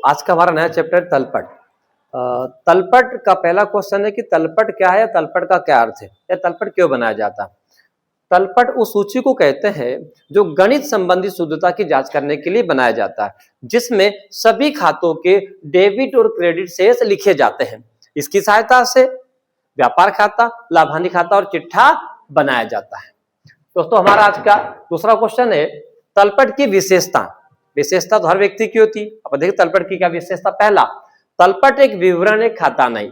आज का हमारा नया चैप्टर तलपट। तलपट का पहला क्वेश्चन है कि तलपट क्या है, तलपट का क्या अर्थ है, या तलपट क्यों बनाया जाता है। तलपट उस सूची को कहते हैं जो गणित संबंधी शुद्धता की जांच करने के लिए बनाया जाता है, जिसमें सभी खातों के डेबिट और क्रेडिट शेष लिखे जाते हैं। इसकी सहायता से व्यापार खाता, लाभांश खाता और चिट्ठा बनाया जाता है। दोस्तों हमारा आज का दूसरा क्वेश्चन है तलपट की विशेषता। विशेषता तो हर व्यक्ति की होती है। अब देखिए तलपट की क्या विशेषता। पहला, तलपट एक विवरण, एक खाता नहीं।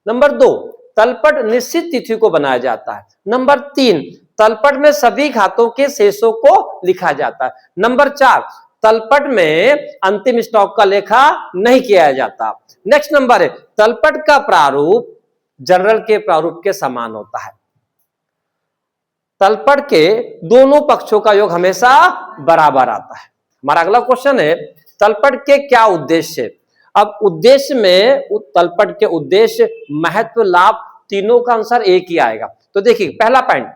नंबर 2, तलपट निश्चित तिथि को बनाया जाता है। नंबर 3, तलपट में सभी खातों के शेषों को लिखा जाता है। नंबर 4, तलपट में अंतिम स्टॉक का लेखा नहीं किया जाता। नेक्स्ट नंबर है तलपट का प्रारूप जनरल के प्रारूप के समान होता है। तलपट के दोनों पक्षों का योग हमेशा बराबर आता है। हमारा अगला क्वेश्चन है तलपट के क्या उद्देश्य। अब उद्देश्य में तलपट के उद्देश्य, महत्व, लाभ तीनों का आंसर एक ही आएगा। तो देखिए पहला पॉइंट,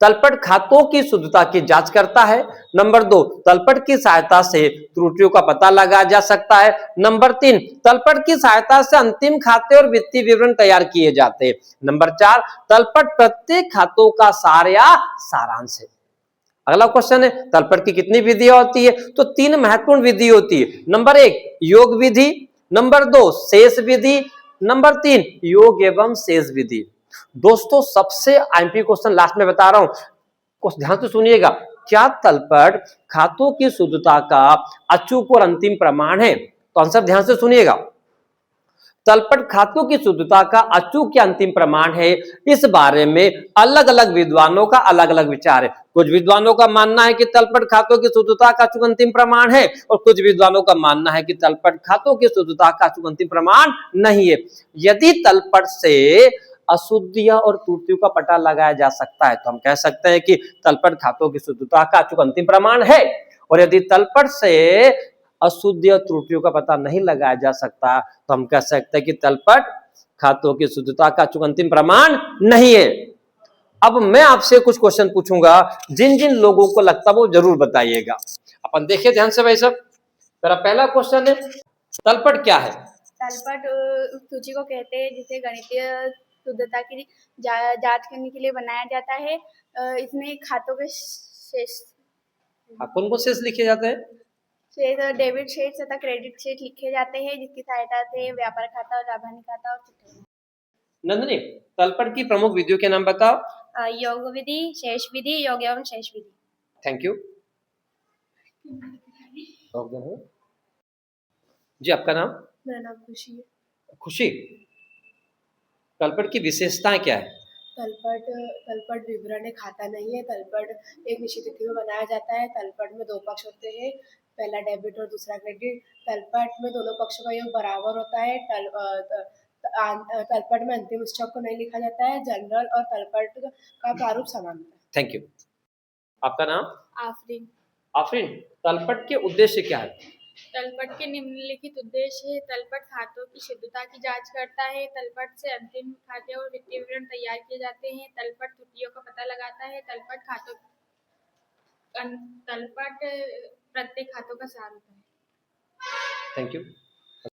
तलपट खातों की शुद्धता की जांच करता है। नंबर 2, तलपट की सहायता से त्रुटियों का पता लगाया जा सकता है। नंबर 3, तलपट की सहायता से अंतिम खाते और वित्तीय विवरण तैयार किए जाते हैं। नंबर 4, तलपट प्रत्येक खातों का सार या सारांश है। अगला क्वेश्चन है तलपट की कितनी विधियां होती है। तो 3 महत्वपूर्ण विधि होती है। नंबर 1, योग विधि। नंबर 2, शेष विधि। नंबर 3, योग एवं शेष विधि। दोस्तों सबसे आईएमपी क्वेश्चन लास्ट में बता रहा हूं, कुछ ध्यान से सुनिएगा। क्या तलपट खातों की शुद्धता का अचूक और अंतिम प्रमाण है। तो आंसर ध्यान से सुनिएगा। तलपट खातों की शुद्धता का अचूक या अंतिम प्रमाण है, इस बारे में अलग अलग विद्वानों का अलग अलग विचार है। कुछ विद्वानों का मानना है कि तलपट खातों की शुद्धता का अचूक अंतिम प्रमाण है, और कुछ विद्वानों का मानना है कि तलपट खातों की शुद्धता का अचूक अंतिम प्रमाण नहीं है। यदि तलपट से अशुद्धियां और त्रुटियों का पता लगाया जा सकता है तो हम कह सकते हैं कि तलपट खातों की शुद्धता का अचूक अंतिम प्रमाण है। और यदि तलपट से अशुद्धि और त्रुटियों का पता नहीं लगाया जा सकता तो हम कह सकते हैं कि तलपट खातों की शुद्धता का अचूक अंतिम प्रमाण नहीं है। अब मैं आपसे कुछ क्वेश्चन पूछूंगा, जिन जिन लोगों को लगता है वो जरूर बताइएगा। अपन देखिए ध्यान से भाई साहब। मेरा पहला क्वेश्चन है तलपट क्या है। तलपट उस सूची को कहते हैं जिसे गणितीय शुद्धता की जांच करने के लिए बनाया जाता है। इसमें खातों के शेष, कौन कौन शेष लिखे जाते हैं। शेष डेबिट शेष तथा क्रेडिट शेष लिखे जाते हैं, जिसकी सहायता से व्यापार खाता और लाभांश खाता और चिट्ठा। नंदनी, तलपट की प्रमुख विधियों के नाम बताओ। योग विधि, शेष विधि, योग एवं शेष विधि। थैंक यू जी। आपका नाम। मेरा नाम खुशी है। खुशी, तलपट की विशेषताएं क्या है। तलपट विवरण है, खाता नहीं है। तलपट एक निश्चित तिथि में बनाया जाता है। तलपट में 2 पक्ष होते हैं, पहला डेबिट और दूसरा क्रेडिट। तलपट में दोनों पक्षों का योग बराबर होता है। तलपट में अंतिम स्टॉक को नहीं लिखा जाता है। जनरल और तलपट का प्रारूप समान होता है। Thank you. आपका नाम। आफरीन। आफरीन, तलपट के उद्देश्य क्या है। तलपट के निम्नलिखित उद्देश्य है। तलपट खातों की शुद्धता की जांच करता है। तलपट से अंतिम खाते और वित्तीय विवरण तैयार किए जाते हैं। तलपट त्रुटियों का पता लगाता है। तलपट प्रत्येक खातों का सार होता है। Thank you.